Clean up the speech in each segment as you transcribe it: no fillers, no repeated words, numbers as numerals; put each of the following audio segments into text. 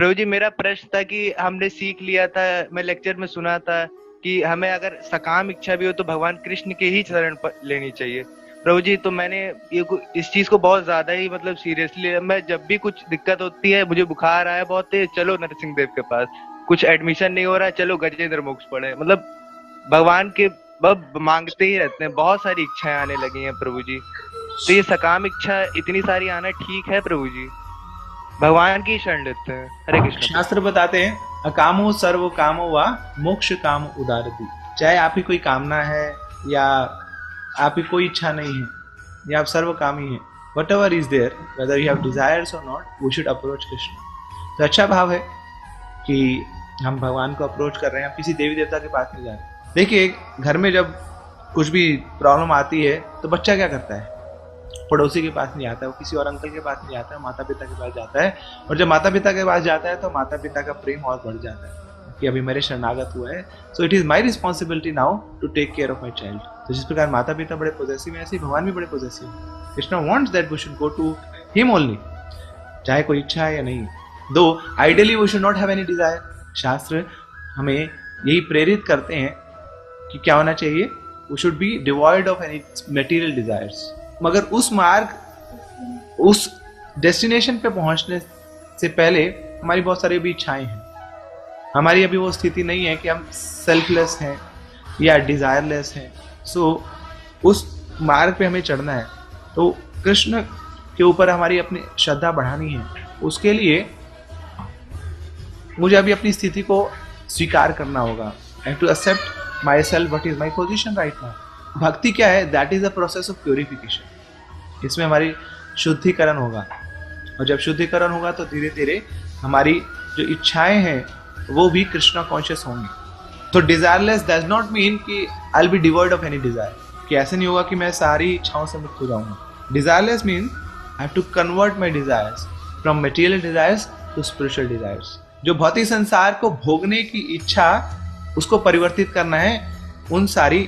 प्रभु जी मेरा प्रश्न था कि हमने सीख लिया था, मैं लेक्चर में सुना था कि हमें अगर सकाम इच्छा भी हो तो भगवान कृष्ण के ही शरण पर लेनी चाहिए। प्रभु जी तो मैंने इस चीज को बहुत ज्यादा ही मतलब सीरियसली लिया। मैं जब भी कुछ दिक्कत होती है, मुझे बुखार आया बहुत तेज, चलो नरसिंह देव के पास, कुछ एडमिशन नहीं हो रहा, चलो गजेंद्र मोक्ष पढ़े, मतलब भगवान के बब मांगते ही रहते हैं। बहुत सारी इच्छाएं आने लगी हैं प्रभु जी। तो ये सकाम इच्छा इतनी सारी आना ठीक है प्रभु जी? भगवान की शरण लेते हैं। हरे कृष्ण प्रभु। शास्त्र बताते हैं अकामो सर्व कामो वा मोक्ष काम उदारती। चाहे आपकी कोई कामना है या आपकी कोई इच्छा नहीं है या आप सर्व कामी हैं, whatever is there, whether you have desires और not, we should approach Krishna. तो अच्छा भाव है कि हम भगवान को अप्रोच कर रहे हैं, हम किसी देवी देवता के पास नहीं जा रहे। देखिए घर में जब कुछ भी प्रॉब्लम आती है तो बच्चा क्या करता है, पड़ोसी के पास नहीं आता है, वो किसी और अंकल के पास नहीं आता है, माता पिता के पास जाता है। और जब माता पिता के पास जाता है तो माता पिता का प्रेम और बढ़ जाता है कि अभी मेरे शरणागत हुआ है, so it is my responsibility now to take care of my child. तो जिस प्रकार माता पिता बड़े पॉजेसिव है, ऐसे ही भगवान भी बड़े पॉजेसिव है। Krishna wants that we should go to him only, चाहे कोई इच्छा है या नहीं। Though ideally we should not have any desire. शास्त्र हमें यही प्रेरित करते हैं कि क्या होना चाहिए, we should be devoid of any material desires. मगर उस मार्ग, उस डेस्टिनेशन पे पहुंचने से पहले हमारी बहुत सारी भी इच्छाएं हैं। हमारी अभी वो स्थिति नहीं है कि हम सेल्फलेस हैं या डिजायरलेस हैं। सो उस मार्ग पे हमें चढ़ना है, तो कृष्ण के ऊपर हमारी अपनी श्रद्धा बढ़ानी है। उसके लिए मुझे अभी अपनी स्थिति को स्वीकार करना होगा। I have to accept myself, what is my position right now. भक्ति क्या है? That is the process of purification. इसमें हमारी शुद्धिकरण होगा, और जब शुद्धिकरण होगा तो धीरे धीरे हमारी जो इच्छाएं हैं वो भी कृष्णा कॉन्शियस होंगी। तो डिजायरलेस डज नॉट मीन कि I will be devoid of any desire, कि ऐसे नहीं होगा कि मैं सारी इच्छाओं से मुक्त हो जाऊंगा। Desireless mean I have to convert my desires from material desires to spiritual desires. जो भौतिक संसार को भोगने की इच्छा, उसको परिवर्तित करना है। उन सारी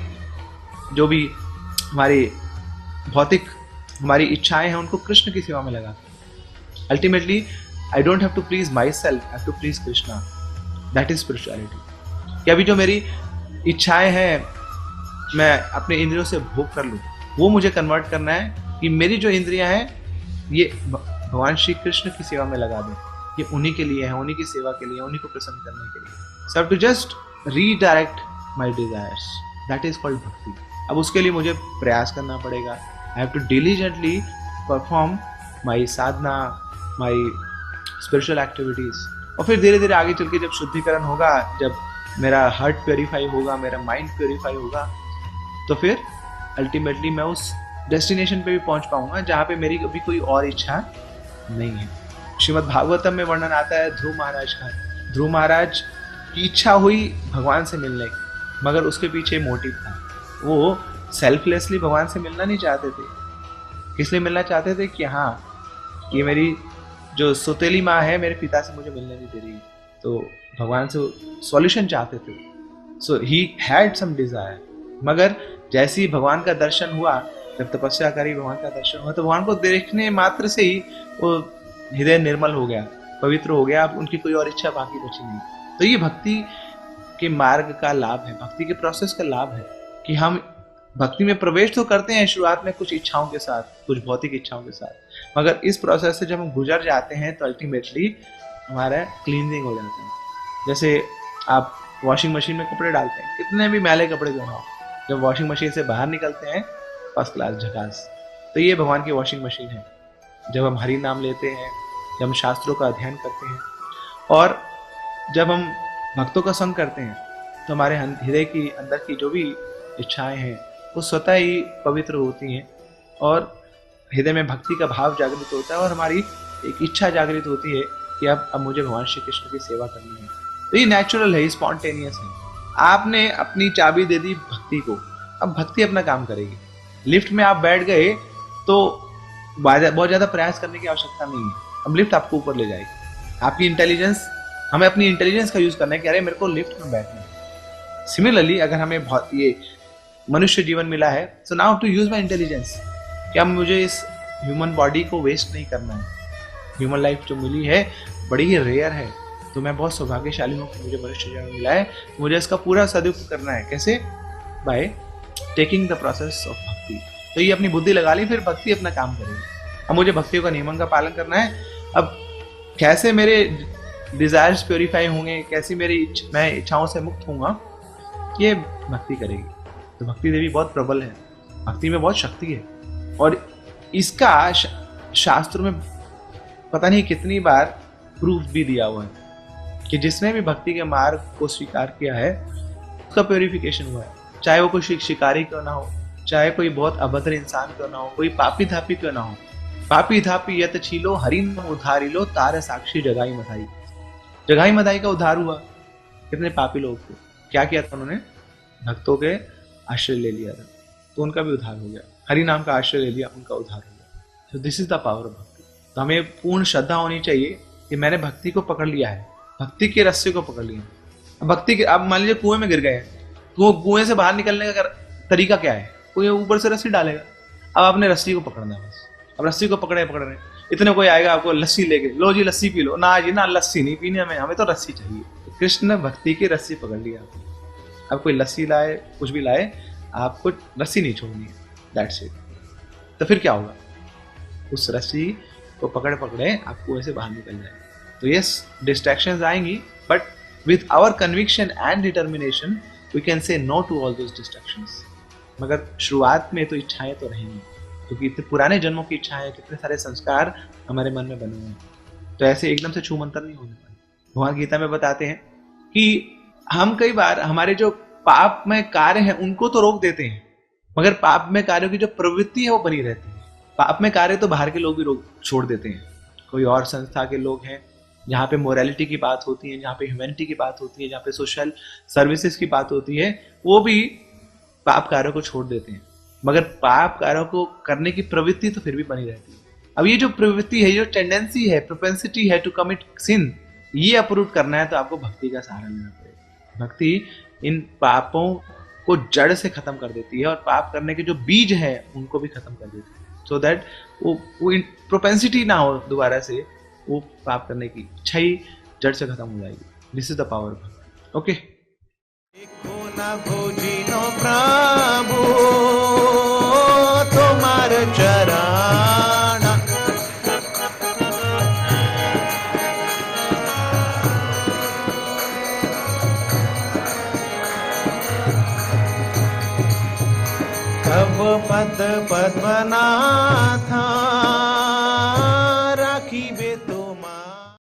जो भी हमारी भौतिक हमारी इच्छाएं हैं उनको कृष्ण की सेवा में लगा। Ultimately I don't have to please myself, I have to please Krishna. That is spirituality. कि अभी जो मेरी इच्छाएं हैं मैं अपने इंद्रियों से भोग कर लूँ, वो मुझे कन्वर्ट करना है कि मेरी जो इंद्रियां हैं ये भगवान श्री कृष्ण की सेवा में लगा दें। ये उन्हीं के लिए है, उन्हीं की सेवा के लिए, उन्हीं को प्रसन्न करने के लिए। So to just redirect my desires, that is called bhakti. अब उसके लिए मुझे प्रयास करना पड़ेगा। I have to diligently perform my sadhana, my spiritual activities. और फिर धीरे धीरे आगे चल के जब शुद्धिकरण होगा, जब मेरा हार्ट प्योरीफाई होगा, मेरा माइंड प्योरीफाई होगा, तो फिर अल्टीमेटली मैं उस डेस्टिनेशन पे भी पहुंच पाऊंगा जहाँ पे मेरी कभी कोई और इच्छा नहीं है। श्रीमद् भागवतम में वर्णन आता है ध्रुव महाराज का। ध्रुव महाराज की इच्छा हुई भगवान से मिलने की, मगर उसके पीछे मोटिव था। वो सेल्फलेसली भगवान से मिलना नहीं चाहते थे। किस लिए मिलना चाहते थे? कि हाँ, ये मेरी जो सौतेली माँ है मेरे पिता से मुझे मिलने नहीं दे रही, तो भगवान से सॉल्यूशन चाहते थे। सो ही हैड सम डिजायर। मगर जैसे ही भगवान का दर्शन हुआ, जब तपस्या करी, भगवान का दर्शन हुआ, तो भगवान को देखने मात्र से ही वो हृदय निर्मल हो गया, पवित्र हो गया। अब उनकी कोई और इच्छा बाकी बची नहीं। तो ये भक्ति के मार्ग का लाभ है, भक्ति के प्रोसेस का लाभ है कि हम भक्ति में प्रवेश तो करते हैं शुरुआत में कुछ इच्छाओं के साथ, कुछ भौतिक इच्छाओं के साथ, मगर इस प्रोसेस से जब हम गुजर जाते हैं तो अल्टीमेटली हमारा क्लींजिंग हो जाता है। जैसे आप वॉशिंग मशीन में कपड़े डालते हैं, कितने भी मैले कपड़े क्यों ना हो, जब वॉशिंग मशीन से बाहर निकलते हैं फर्स्ट क्लास झकास। तो ये भगवान की वॉशिंग मशीन है। जब हम हरि नाम लेते हैं, जब हम शास्त्रों का अध्ययन करते हैं और जब हम भक्तों का संग करते हैं, तो हमारे हृदय की अंदर की जो भी इच्छाएं हैं वो स्वतः ही पवित्र होती हैं और हृदय में भक्ति का भाव जागृत होता है और हमारी एक इच्छा जागृत होती है कि अब मुझे भगवान श्री कृष्ण की सेवा करनी है। तो ये नेचुरल है, स्पॉन्टेनियस है। आपने अपनी चाबी दे दी भक्ति को, अब भक्ति अपना काम करेगी। लिफ्ट में आप बैठ गए तो बहुत ज्यादा प्रयास करने की आवश्यकता नहीं है, अब लिफ्ट आपको ऊपर ले जाएगी। आपकी इंटेलिजेंस, हमें अपनी इंटेलिजेंस का यूज करना है कि अरे मेरे को लिफ्ट में बैठना है। सिमिलरली अगर हमें बहुत ये मनुष्य जीवन मिला है, so now to use my intelligence, क्या मुझे इस ह्यूमन बॉडी को वेस्ट नहीं करना है। ह्यूमन लाइफ जो मिली है बड़ी ही रेयर है, तो मैं बहुत सौभाग्यशाली हूँ कि मुझे मनुष्य जन्म मिला है। मुझे इसका पूरा सदुपयोग करना है। कैसे? By taking the process of भक्ति। तो ये अपनी बुद्धि लगा ली, फिर भक्ति अपना काम करेगी। अब मुझे भक्तियों का नियमन का पालन करना है। अब कैसे मेरे डिजायर्स प्योरीफाई होंगे, कैसी मैं इच्छाओं से मुक्त होऊंगा, ये भक्ति करेगी। तो भक्ति देवी बहुत प्रबल है, भक्ति में बहुत शक्ति है। और इसका शास्त्रों में पता नहीं कितनी बार प्रूफ भी दिया हुआ है कि जिसने भी भक्ति के मार्ग को स्वीकार किया है उसका प्योरिफिकेशन हुआ है। चाहे वो कोई शिकारी क्यों ना हो, चाहे कोई बहुत अभद्र इंसान क्यों ना हो, कोई पापी धापी क्यों ना हो। पापी धापी यत छीलो हरि नाम उधारी लो, तारे साक्षी जगाई मधाई। जगाई मधाई का उद्धार हुआ। कितने पापी लोग थे, क्या किया था उन्होंने? भक्तों के आश्रय ले लिया था, तो उनका भी उद्धार हो गया। हरि नाम का आश्रय ले लिया, उनका उद्धार हो गया। तो this is the power of भक्ति। तो हमें पूर्ण श्रद्धा होनी चाहिए कि मैंने भक्ति को पकड़ लिया है, भक्ति के रस्से को पकड़ लिया। भक्ति के, अब मान लीजिए कुएं में गिर गए, तो कुएं से बाहर निकलने का तरीका क्या है? कोई ऊपर से रस्सी डालेगा। अब आपने रस्सी को पकड़ना है बस। अब रस्सी को पकड़े पकड़ रहे, इतने कोई आएगा आपको लस्सी लेके, लो जी लस्सी पी लो ना, जी ना लस्सी नहीं पीनी हमें तो रस्सी चाहिए। तो कृष्ण भक्ति की रस्सी पकड़ लिया। अब कोई लस्सी लाए, कुछ भी लाए, आपको रस्सी नहीं छोड़नी है, दैट्स इट। तो फिर क्या होगा? उस रस्सी को पकड़े पकड़े आपको ऐसे बाहर निकल जाए। तो यस, डिस्ट्रैक्शंस आएंगी, but with our conviction and determination we can say no to all those distractions. मगर शुरुआत में तो इच्छाएं तो रहेंगी, क्योंकि इतने पुराने जन्मों की इच्छाएं, कितने सारे संस्कार हमारे मन में बने हुए हैं। तो ऐसे एकदम से छू मंतर नहीं होने पाए। भगवान गीता में बताते हैं कि हम कई बार हमारे जो पाप में कार्य हैं उनको तो रोक देते हैं, मगर पाप में कार्यों की जो प्रवृत्ति है वो बनी रहती है। पाप में कार्य तो बाहर के लोग भी रोक छोड़ देते हैं। कोई और संस्था के लोग हैं जहाँ पे मोरालिटी की बात होती है, जहाँ पे ह्यूमैनिटी की बात होती है, जहाँ पे सोशल सर्विसेज की बात होती है, वो भी पाप कार्यों को छोड़ देते हैं, मगर पाप कार्यों को करने की प्रवृत्ति तो फिर भी बनी रहती है। अब ये जो प्रवृत्ति है, जो टेंडेंसी है, प्रोपेंसिटी है टू कमिट सिन, ये अपरूट करना है तो आपको भक्ति का सहारा लेना पड़ेगा। भक्ति इन पापों को जड़ से खत्म कर देती है और पाप करने के जो बीज है उनको भी खत्म कर देती है, सो दैट वो प्रोपेंसिटी ना हो दोबारा से, वो पाप करने की इच्छा ही जड़ से खत्म हो जाएगी। This is the power of भक्ति। ओके, प्रभु तुम्हार चरण तब पद पद्मनाथ